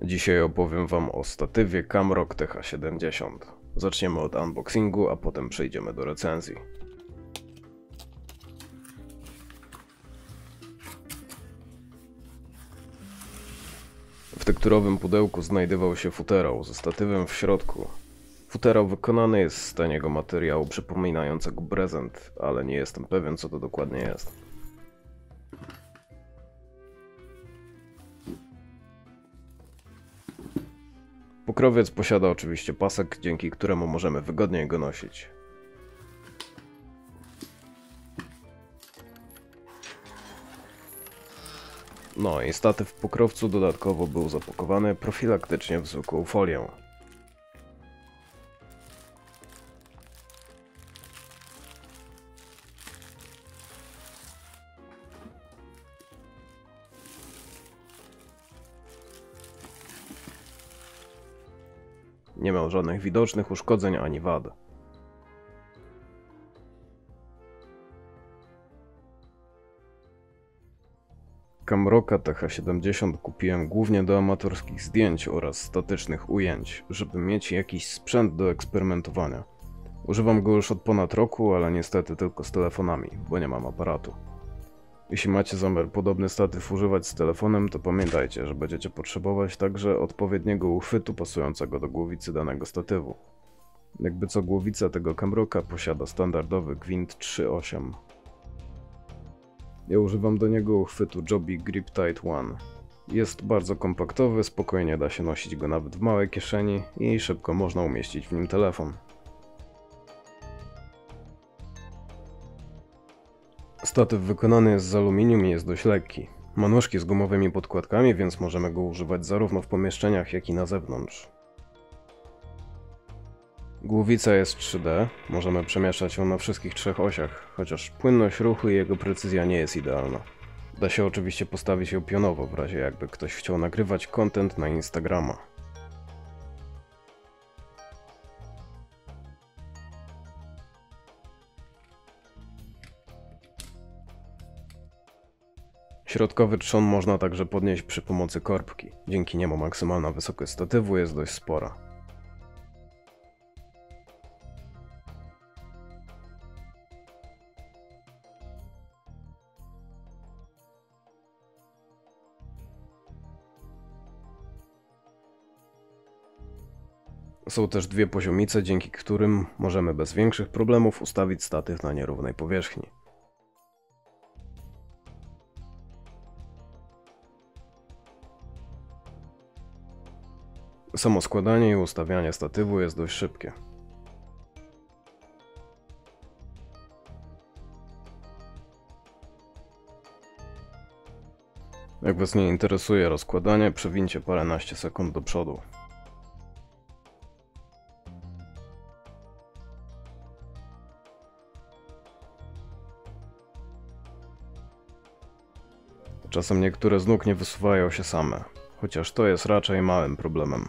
Dzisiaj opowiem Wam o statywie Camrock TH70. Zaczniemy od unboxingu, a potem przejdziemy do recenzji. W tekturowym pudełku znajdował się futerał ze statywem w środku. Futerał wykonany jest z taniego materiału przypominającego prezent, ale nie jestem pewien, co to dokładnie jest. Pokrowiec posiada oczywiście pasek, dzięki któremu możemy wygodniej go nosić. No i statyw w pokrowcu dodatkowo był zapakowany profilaktycznie w zwykłą folię. Nie miał żadnych widocznych uszkodzeń ani wad. Camrocka TH70 kupiłem głównie do amatorskich zdjęć oraz statycznych ujęć, żeby mieć jakiś sprzęt do eksperymentowania. Używam go już od ponad roku, ale niestety tylko z telefonami, bo nie mam aparatu. Jeśli macie zamiar podobny statyw używać z telefonem, to pamiętajcie, że będziecie potrzebować także odpowiedniego uchwytu pasującego do głowicy danego statywu. Jakby co, głowica tego Camrocka posiada standardowy gwint 3.8. Ja używam do niego uchwytu Joby Grip Tight One. Jest bardzo kompaktowy, spokojnie da się nosić go nawet w małej kieszeni i szybko można umieścić w nim telefon. Statyw wykonany jest z aluminium i jest dość lekki. Ma nóżki z gumowymi podkładkami, więc możemy go używać zarówno w pomieszczeniach, jak i na zewnątrz. Głowica jest 3D, możemy przemieszczać ją na wszystkich trzech osiach, chociaż płynność ruchu i jego precyzja nie jest idealna. Da się oczywiście postawić ją pionowo, w razie jakby ktoś chciał nagrywać content na Instagrama. Środkowy trzon można także podnieść przy pomocy korbki. Dzięki niemu maksymalna wysokość statywu jest dość spora. Są też dwie poziomice, dzięki którym możemy bez większych problemów ustawić statyw na nierównej powierzchni. Samo składanie i ustawianie statywu jest dość szybkie. Jak Was nie interesuje rozkładanie, przewincie paręnaście sekund do przodu. Czasem niektóre z nóg nie wysuwają się same, chociaż to jest raczej małym problemem.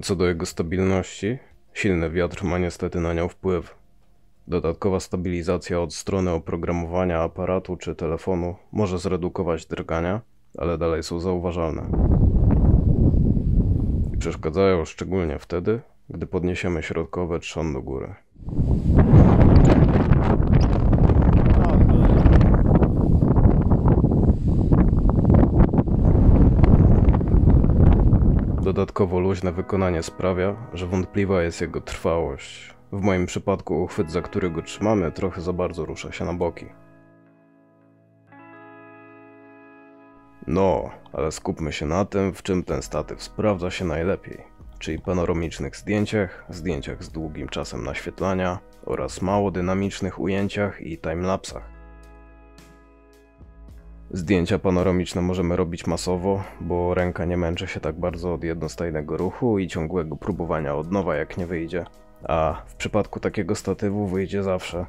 Co do jego stabilności, silny wiatr ma niestety na nią wpływ. Dodatkowa stabilizacja od strony oprogramowania aparatu czy telefonu może zredukować drgania, ale dalej są zauważalne. I przeszkadzają szczególnie wtedy, gdy podniesiemy środkowy trzon do góry. Dodatkowo luźne wykonanie sprawia, że wątpliwa jest jego trwałość. W moim przypadku uchwyt, za który go trzymamy, trochę za bardzo rusza się na boki. No, ale skupmy się na tym, w czym ten statyw sprawdza się najlepiej, czyli panoramicznych zdjęciach, zdjęciach z długim czasem naświetlania oraz mało dynamicznych ujęciach i timelapsach. Zdjęcia panoramiczne możemy robić masowo, bo ręka nie męczy się tak bardzo od jednostajnego ruchu i ciągłego próbowania od nowa, jak nie wyjdzie. A w przypadku takiego statywu wyjdzie zawsze.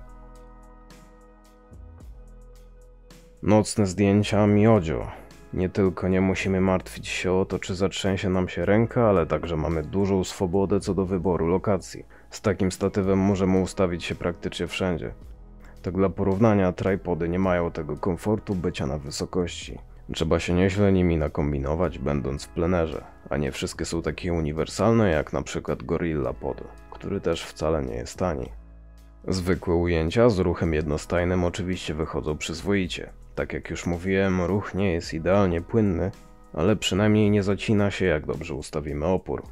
Nocne zdjęcia miodzio. Nie tylko nie musimy martwić się o to, czy zatrzęsie nam się ręka, ale także mamy dużą swobodę co do wyboru lokacji. Z takim statywem możemy ustawić się praktycznie wszędzie. Tak dla porównania, tripody nie mają tego komfortu bycia na wysokości. Trzeba się nieźle nimi nakombinować, będąc w plenerze, a nie wszystkie są takie uniwersalne jak na przykład Gorilla Pod, który też wcale nie jest tani. Zwykłe ujęcia z ruchem jednostajnym oczywiście wychodzą przyzwoicie. Tak jak już mówiłem, ruch nie jest idealnie płynny, ale przynajmniej nie zacina się, jak dobrze ustawimy opór.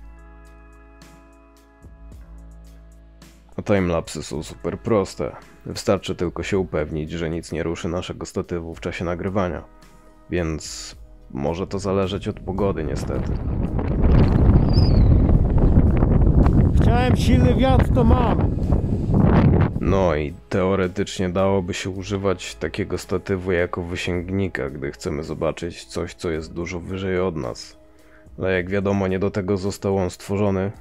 A timelapsy są super proste. Wystarczy tylko się upewnić, że nic nie ruszy naszego statywu w czasie nagrywania. Więc może to zależeć od pogody niestety. Chciałem silny wiatr, to mam. No i teoretycznie dałoby się używać takiego statywu jako wysięgnika, gdy chcemy zobaczyć coś, co jest dużo wyżej od nas. Ale jak wiadomo, nie do tego został on stworzony,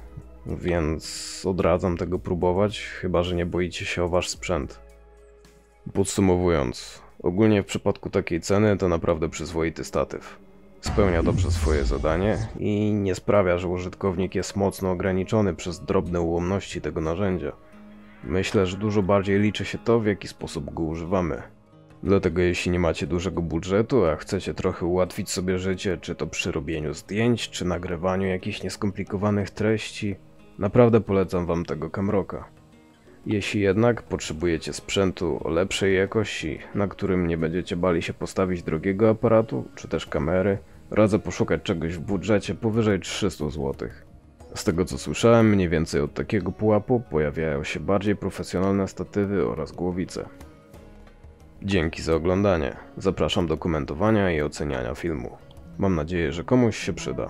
więc odradzam tego próbować, chyba że nie boicie się o wasz sprzęt. Podsumowując, ogólnie w przypadku takiej ceny to naprawdę przyzwoity statyw. Spełnia dobrze swoje zadanie i nie sprawia, że użytkownik jest mocno ograniczony przez drobne ułomności tego narzędzia. Myślę, że dużo bardziej liczy się to, w jaki sposób go używamy. Dlatego jeśli nie macie dużego budżetu, a chcecie trochę ułatwić sobie życie, czy to przy robieniu zdjęć, czy nagrywaniu jakichś nieskomplikowanych treści, naprawdę polecam wam tego Camrocka. Jeśli jednak potrzebujecie sprzętu o lepszej jakości, na którym nie będziecie bali się postawić drogiego aparatu, czy też kamery, radzę poszukać czegoś w budżecie powyżej 300 zł. Z tego co słyszałem, mniej więcej od takiego pułapu pojawiają się bardziej profesjonalne statywy oraz głowice. Dzięki za oglądanie. Zapraszam do komentowania i oceniania filmu. Mam nadzieję, że komuś się przyda.